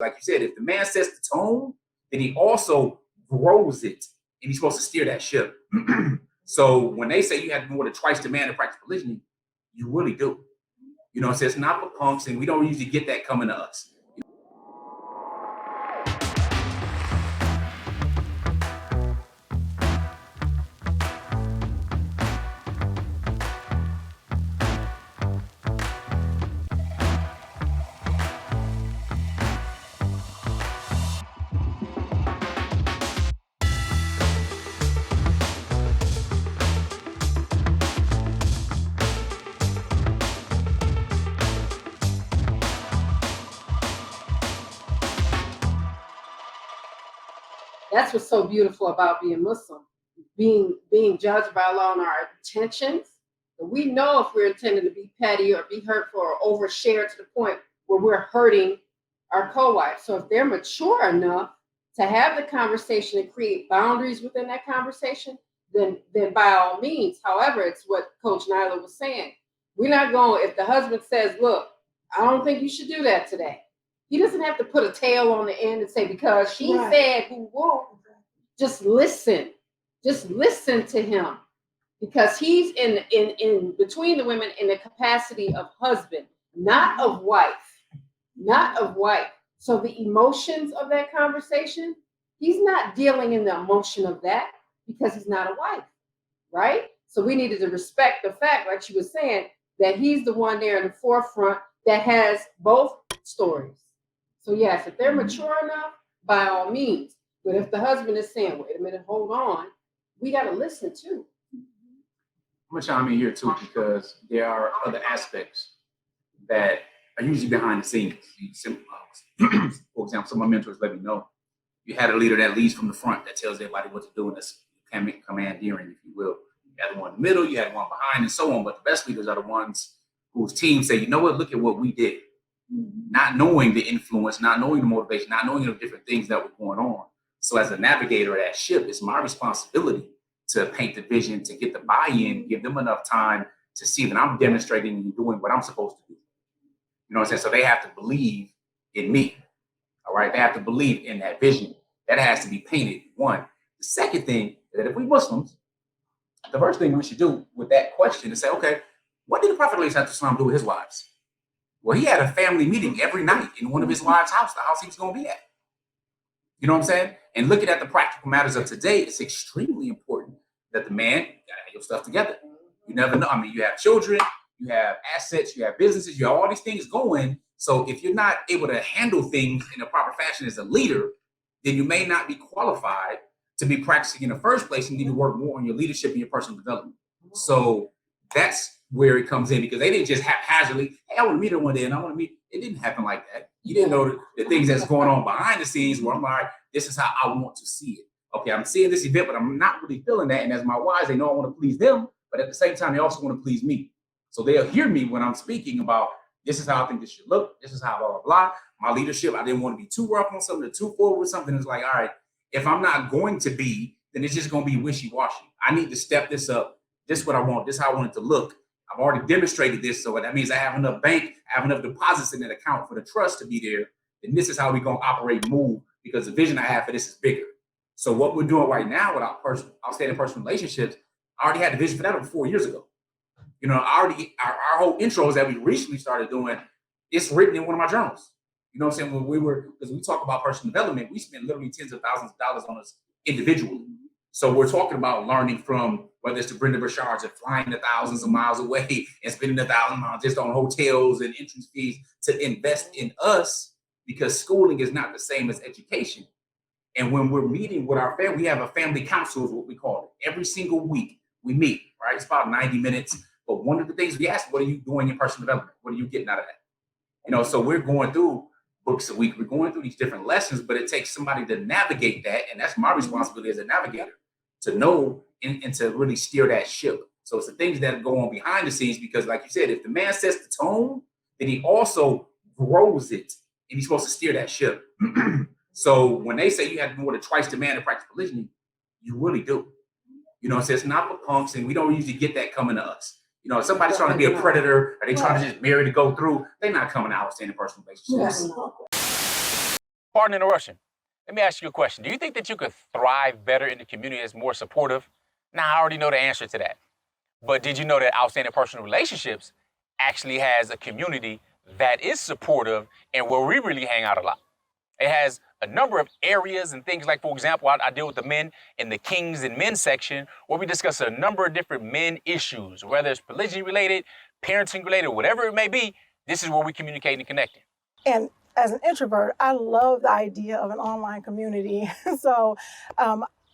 Like you said, if the man sets the tone, then he also grows it, and he's supposed to steer that ship. So when they say you have more than twice the man to practice polygyny, you really do. You know, so it's not for punks, and we don't usually get that coming to us. That's what's so beautiful about being Muslim, being judged by Allah on our intentions. We know if we're intending to be petty or be hurtful or overshare to the point where we're hurting our co-wife. So if they're mature enough to have the conversation and create boundaries within that conversation, then by all means. However, it's what Coach Nyla was saying. We're not going, if the husband says, look, I don't think you should do that today. He doesn't have to put a tail on the end and say, because she said, woo. Just listen. Just listen to him. Because he's in between the women in the capacity of husband, not of wife. Not of wife. So the emotions of that conversation, he's not dealing in the emotion of that because he's not a wife, right? So we needed to respect the fact, like she was saying, that he's the one there in the forefront that has both stories. So yes, if they're mature enough, by all means. But if the husband is saying, wait a minute, hold on, we got to listen too. I'm going to chime in here too, because there are other aspects that are usually behind the scenes. For example, some of my mentors let me know, you had a leader that leads from the front that tells everybody what to do, and that's commandeering, if you will. You had the one in the middle, you had one behind, and so on. But the best leaders are the ones whose teams say, you know what, look at what we did. Not knowing the influence, not knowing the motivation, not knowing the different things that were going on. So as a navigator of that ship, it's my responsibility to paint the vision, to get the buy-in, give them enough time to see that I'm demonstrating and doing what I'm supposed to do. You know what I'm saying? So they have to believe in me. All right. They have to believe in that vision. That has to be painted. One. The second thing is that if we Muslims, the first thing we should do with that question is say, okay, what did the Prophet ﷺ do with his wives? Well, he had a family meeting every night in one of his wives' house, the house he was going to be at. You know what I'm saying? And looking at the practical matters of today, it's extremely important that the man, you got to have your stuff together. You never know. I mean, you have children, you have assets, you have businesses, you have all these things going. So if you're not able to handle things in a proper fashion as a leader, then you may not be qualified to be practicing in the first place. You need to work more on your leadership and your personal development. So that's where it comes in, because they didn't just haphazardly, hey, I want to meet her one day and I want to meet. It didn't happen like that. You didn't know the things that's going on behind the scenes where I'm like, this is how I want to see it. Okay, I'm seeing this event, but I'm not really feeling that. And as my wives, they know I want to please them, but at the same time, they also want to please me. So they'll hear me when I'm speaking about, this is how I think this should look. This is how blah, blah, blah. My leadership, I didn't want to be too rough on something or too forward with something. It's like, all right, if I'm not going to be, then it's just going to be wishy-washy. I need to step this up. This is what I want. This is how I want it to look. I've already demonstrated this, so that means I have enough bank, I have enough deposits in that account for the trust to be there. And this is how we're going to operate and move, because the vision I have for this is bigger. So what we're doing right now with our outstanding personal relationships, I already had the vision for that over 4 years ago. You know, our whole intros that we recently started doing, it's written in one of my journals. You know what I'm saying? Because we talk about personal development, we spend literally tens of thousands of dollars on us individually. So we're talking about learning from, whether it's the Brenda Burchards of flying the thousands of miles away and spending 1,000 miles just on hotels and entrance fees, to invest in us, because schooling is not the same as education. And when we're meeting with our family, we have a family council is what we call it. Every single week we meet, right? It's about 90 minutes. But one of the things we ask, what are you doing in personal development? What are you getting out of that? You know, so we're going through books a week. We're going through these different lessons, but it takes somebody to navigate that. And that's my responsibility as a navigator, to know and to really steer that ship. So it's the things that go on behind the scenes, because like you said, if the man sets the tone, then he also grows it, and he's supposed to steer that ship. So when they say you have more than twice the man to practice polygyny, you really do. You know, so it's not for punks, and we don't usually get that coming to us. You know, if somebody's trying to be a predator, or they trying to just marry to go through, they're not coming out outstanding personal relationships. pardon the interruption. Let me ask you a question. Do you think that you could thrive better in the community that's more supportive? Now, I already know the answer to that. But did you know that Outstanding Personal Relationships actually has a community that is supportive and where we really hang out a lot? It has a number of areas and things like, for example, I deal with the men in the Kings and Men section where we discuss a number of different men issues, whether it's polygyny related, parenting related, whatever it may be. This is where we communicate and connect. And as an introvert, I love the idea of an online community. So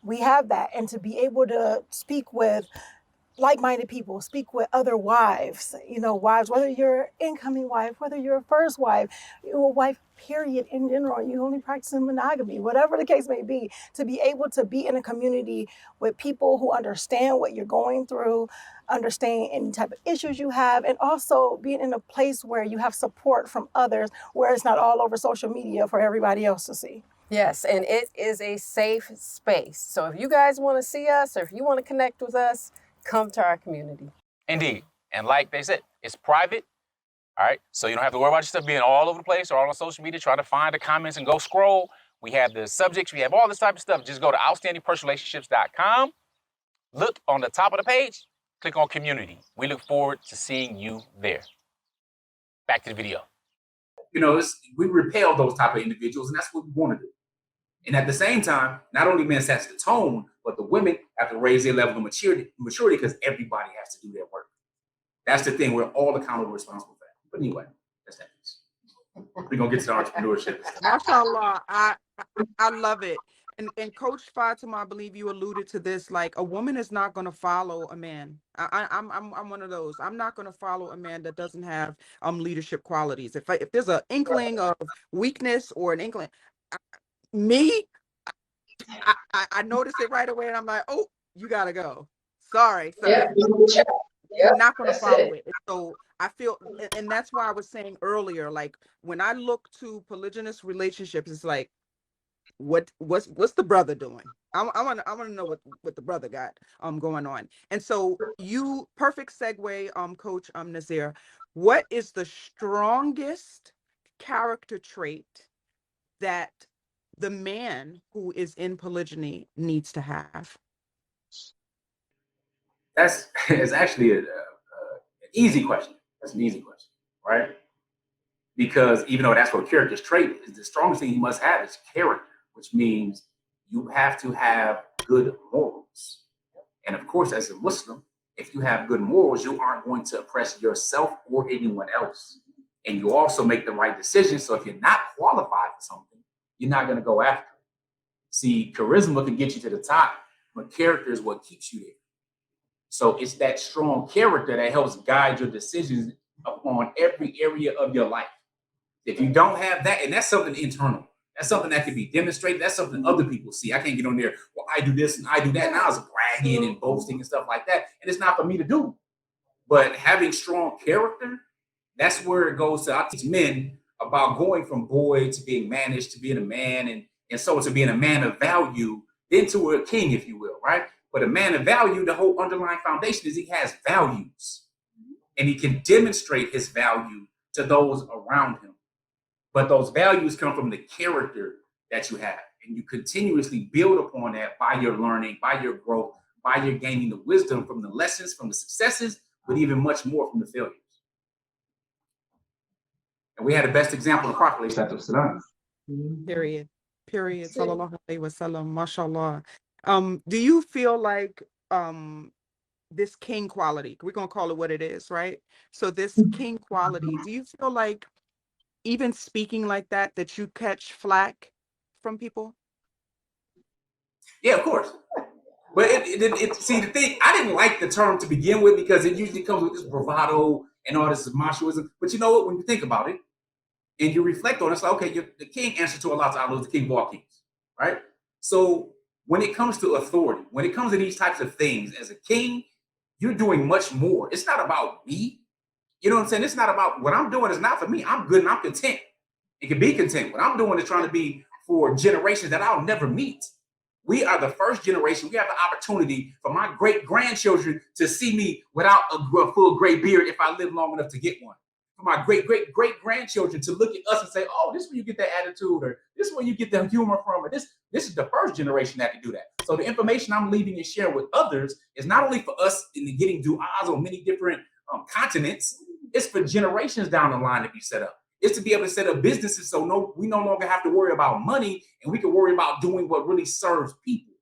we have that. And to be able to speak with like-minded people, speak with other wives, wives, whether you're incoming wife, whether you're a first wife, you're a wife, period, in general, you only practicing monogamy, whatever the case may be, to be able to be in a community with people who understand what you're going through, understand any type of issues you have, and also being in a place where you have support from others, where it's not all over social media for everybody else to see. Yes, and it is a safe space. So if you guys want to see us or if you want to connect with us, come to our community. Indeed. And like they said, it's private. All right. So you don't have to worry about your stuff being all over the place or all on social media, trying to find the comments and go scroll. We have the subjects. We have all this type of stuff. Just go to outstandingpersonalrelationships.com. Look on the top of the page. Click on community. We look forward to seeing you there. Back to the video. We repel those type of individuals, and that's what we want to do. And at the same time, not only men sets the tone, but the women have to raise their level of maturity because everybody has to do their work. That's the thing. We're all accountable and responsible for that. But anyway, that's that piece. We're going to get to the entrepreneurship. MashaAllah, I love it. And Coach Fatimah, I believe you alluded to this, like a woman is not going to follow a man. I'm one of those. I'm not going to follow a man that doesn't have leadership qualities. If there's an inkling of weakness or an inkling, I noticed it right away, and I'm like, oh, you gotta go. Sorry, so you're not gonna follow it. So I feel, and that's why I was saying earlier, like when I look to polygynous relationships, it's like, what's the brother doing? I want to know what the brother got going on. And so perfect segue, Coach Nazir. What is the strongest character trait that the man who is in polygyny needs to have? It's actually an easy question. That's an easy question, right? Because even though that's what character's trait is, the strongest thing you must have is character, which means you have to have good morals. And of course, as a Muslim, if you have good morals, you aren't going to oppress yourself or anyone else. And you also make the right decisions. So if you're not qualified for something, you're not going to go after it. See, charisma can get you to the top, but character is what keeps you there. So it's that strong character that helps guide your decisions upon every area of your life. If you don't have that, and that's something internal, that's something that can be demonstrated, that's something other people see. I can't get on there, well, I do this and I do that. And I was bragging and boasting and stuff like that. And it's not for me to do. But having strong character, that's where it goes to. I teach men about going from boy to being managed, to being a man, and so to being a man of value, then to a king, if you will, right? But a man of value, the whole underlying foundation is he has values. And he can demonstrate his value to those around him. But those values come from the character that you have. And you continuously build upon that by your learning, by your growth, by your gaining the wisdom from the lessons, from the successes, but even much more from the failures. And we had the best example of the Prophet. Period. Sallallahu alaihi wasallam. Mashallah. Do you feel like this king quality, we're gonna call it what it is, right? So this king quality, do you feel like even speaking like that you catch flack from people? Yeah, of course. But see, the thing, I didn't like the term to begin with because it usually comes with this bravado and all this machoism. But you know what? When you think about it and you reflect on it, it's like, okay, the king answers to Allah Ta'ala, the king of all kings, right? So when it comes to authority, when it comes to these types of things, as a king, you're doing much more. It's not about me. You know what I'm saying? It's not about what I'm doing. It's not for me. I'm good and I'm content. It can be content. What I'm doing is trying to be for generations that I'll never meet. We are the first generation. We have the opportunity for my great grandchildren to see me without a full gray beard if I live long enough to get one. for my great grandchildren to look at us and say, oh, this is where you get that attitude, or this is where you get the humor from, or this is the first generation that can do that. So the information I'm leaving and sharing with others is not only for us in the getting du'as on many different continents, it's for generations down the line to be set up. It's to be able to set up businesses so we no longer have to worry about money, and we can worry about doing what really serves people.